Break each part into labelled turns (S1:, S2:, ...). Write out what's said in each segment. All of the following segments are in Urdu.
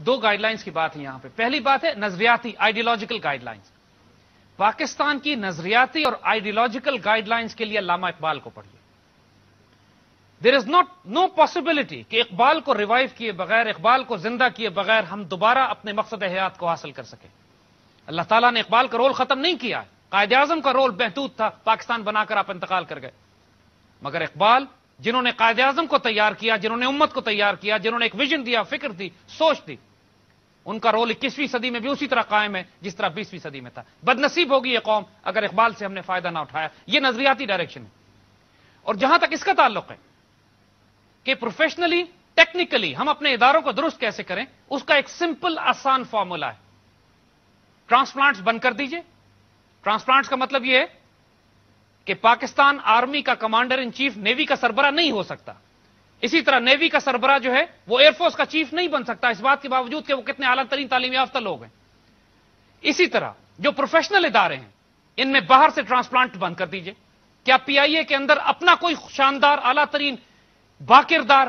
S1: دو گائیڈ لائنز کی بات ہے یہاں پہ. پہلی بات ہے نظریاتی آئیڈیالوجیکل گائیڈ لائنز. پاکستان کی نظریاتی اور آئیڈیالوجیکل گائیڈ لائنز کے لیے علامہ اقبال کو پڑھیے. دیر از نو پاسبلٹی کہ اقبال کو ریوائیو کیے بغیر، اقبال کو زندہ کیے بغیر ہم دوبارہ اپنے مقصد حیات کو حاصل کر سکیں. اللہ تعالیٰ نے اقبال کا رول ختم نہیں کیا. قائد اعظم کا رول محدود تھا، پاکستان بنا کر آپ انتقال کر گئے. مگر اقبال جنہوں نے قائد اعظم کو تیار کیا، جنہوں نے امت کو تیار کیا، جنہوں نے ایک ویژن دیا، فکر دی، سوچ دی، ان کا رول 21ویں صدی میں بھی اسی طرح قائم ہے جس طرح 20ویں صدی میں تھا. بدنصیب ہوگی یہ قوم اگر اقبال سے ہم نے فائدہ نہ اٹھایا. یہ نظریاتی ڈائریکشن ہے. اور جہاں تک اس کا تعلق ہے کہ پروفیشنلی ٹیکنیکلی ہم اپنے اداروں کو درست کیسے کریں، اس کا ایک سمپل آسان فارمولا ہے. ٹرانسپلانٹس بند کر دیجئے. ٹرانسپلانٹس کا مطلب یہ ہے کہ پاکستان آرمی کا کمانڈر ان چیف نیوی کا سربراہ نہیں ہو سکتا. اسی طرح نیوی کا سربراہ جو ہے وہ ایئر فورس کا چیف نہیں بن سکتا، اس بات کے باوجود کہ وہ کتنے اعلیٰ ترین تعلیم یافتہ لوگ ہیں. اسی طرح جو پروفیشنل ادارے ہیں ان میں باہر سے ٹرانسپلانٹ بند کر دیجئے. کیا پی آئی اے کے اندر اپنا کوئی شاندار اعلیٰ ترین باکردار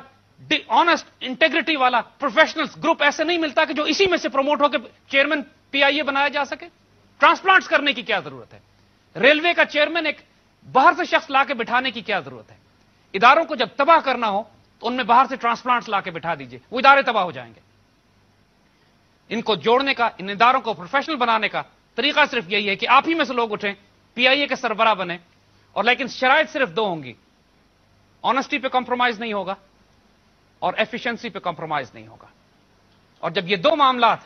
S1: آنےسٹ انٹیگریٹی والا پروفیشنلز گروپ ایسے نہیں ملتا کہ جو اسی میں سے پروموٹ ہو کے چیئرمین پی آئی اے بنایا جا سکے؟ ٹرانسپلانٹس کرنے کی کیا ضرورت ہے؟ ریلوے کا چیئرمین ایک باہر سے شخص لا کے بٹھانے کی کیا ضرورت ہے؟ اداروں کو جب تباہ کرنا ہو تو ان میں باہر سے ٹرانسپلانٹس لا کے بٹھا دیجئے، وہ ادارے تباہ ہو جائیں گے. ان کو جوڑنے کا، ان اداروں کو پروفیشنل بنانے کا طریقہ صرف یہی ہے کہ آپ ہی میں سے لوگ اٹھیں، پی آئی اے کے سربراہ بنے. اور لیکن شرائط صرف دو ہوں گی: آنےسٹی پہ کمپرومائز نہیں ہوگا اور ایفیشنسی پہ کمپرومائز نہیں ہوگا. اور جب یہ دو معاملات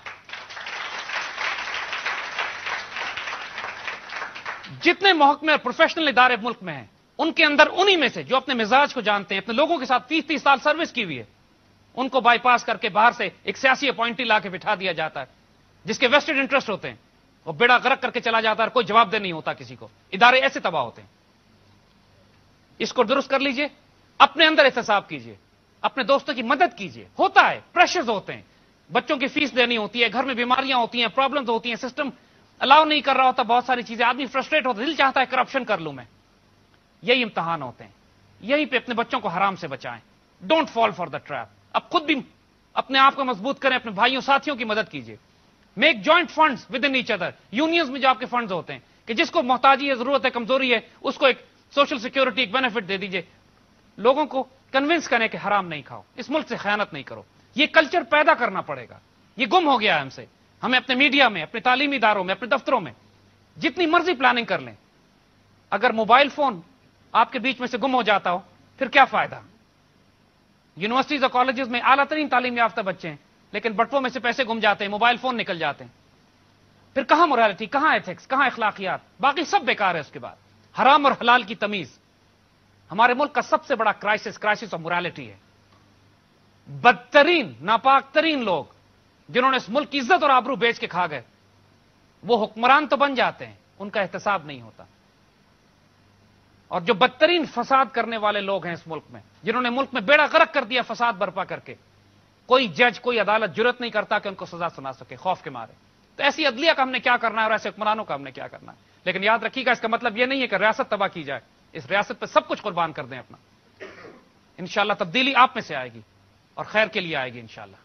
S1: جتنے محکمے اور پروفیشنل ادارے ملک میں ہیں ان کے اندر انہی میں سے جو اپنے مزاج کو جانتے ہیں، اپنے لوگوں کے ساتھ 30 سال سروس کی ہوئی ہے، ان کو بائی پاس کر کے باہر سے ایک سیاسی اپوائنٹی لا کے بٹھا دیا جاتا ہے جس کے ویسٹڈ انٹرسٹ ہوتے ہیں، وہ بیڑا غرق کر کے چلا جاتا ہے اور کوئی جواب دہ نہیں ہوتا کسی کو. ادارے ایسے تباہ ہوتے ہیں. اس کو درست کر لیجئے. اپنے اندر احتساب کیجئے، اپنے دوستوں کی مدد کیجئے. ہوتا ہے، پریشرز ہوتے ہیں، بچوں کی فیس دینی ہوتی ہے، گھر میں بیماریاں ہوتی ہیں، پرابلمز ہوتی ہیں، سسٹم الاؤ نہیں کر رہا ہوتا، بہت ساری چیزیں، آدمی فرسٹریٹ ہوتا ہے، دل چاہتا ہے کرپشن کر لوں میں. یہی امتحان ہوتے ہیں. یہیں پہ اپنے بچوں کو حرام سے بچائیں. Don't fall for the trap. اب خود بھی اپنے آپ کو مضبوط کریں، اپنے بھائیوں ساتھیوں کی مدد کیجئے. Make joint funds with in each other. Unions میں جو آپ کے فنڈز ہوتے ہیں کہ جس کو محتاجی ہے، ضرورت ہے، کمزوری ہے، اس کو ایک سوشل سیکورٹی، ایک بینیفٹ دے دیجئے. لوگوں کو کنونس کریں کہ حرام نہیں کھاؤ، اس ملک سے خیانت نہیں کرو. یہ کلچر پیدا کرنا پڑے گا. یہ گم ہو گیا ہے ہم سے. ہمیں اپنے میڈیا میں، اپنے تعلیمی اداروں میں، اپنے دفتروں میں جتنی مرضی پلاننگ کر لیں، اگر موبائل فون آپ کے بیچ میں سے گم ہو جاتا ہو پھر کیا فائدہ؟ یونیورسٹیز اور کالجز میں اعلیٰ ترین تعلیم یافتہ بچے ہیں لیکن بٹووں میں سے پیسے گم جاتے ہیں، موبائل فون نکل جاتے ہیں. پھر کہاں موریلٹی، کہاں ایتھکس، کہاں اخلاقیات؟ باقی سب بیکار ہے. اس کے بعد حرام اور حلال کی تمیز. ہمارے ملک کا سب سے بڑا کرائسس آف موریلٹی ہے. بدترین، ناپاک ترین لوگ جنہوں نے اس ملک کی عزت اور آبرو بیچ کے کھا گئے، وہ حکمران تو بن جاتے ہیں، ان کا احتساب نہیں ہوتا. اور جو بدترین فساد کرنے والے لوگ ہیں اس ملک میں، جنہوں نے ملک میں بیڑا غرق کر دیا فساد برپا کر کے، کوئی جج، کوئی عدالت جرت نہیں کرتا کہ ان کو سزا سنا سکے خوف کے مارے. تو ایسی عدلیہ کا ہم نے کیا کرنا ہے اور ایسے حکمرانوں کا ہم نے کیا کرنا ہے؟ لیکن یاد رکھیے گا، اس کا مطلب یہ نہیں ہے کہ ریاست تباہ کی جائے. اس ریاست پہ سب کچھ قربان کر دیں اپنا. انشاءاللہ تبدیلی آپ میں سے آئے گی اور خیر کے لیے آئے گی انشاءاللہ.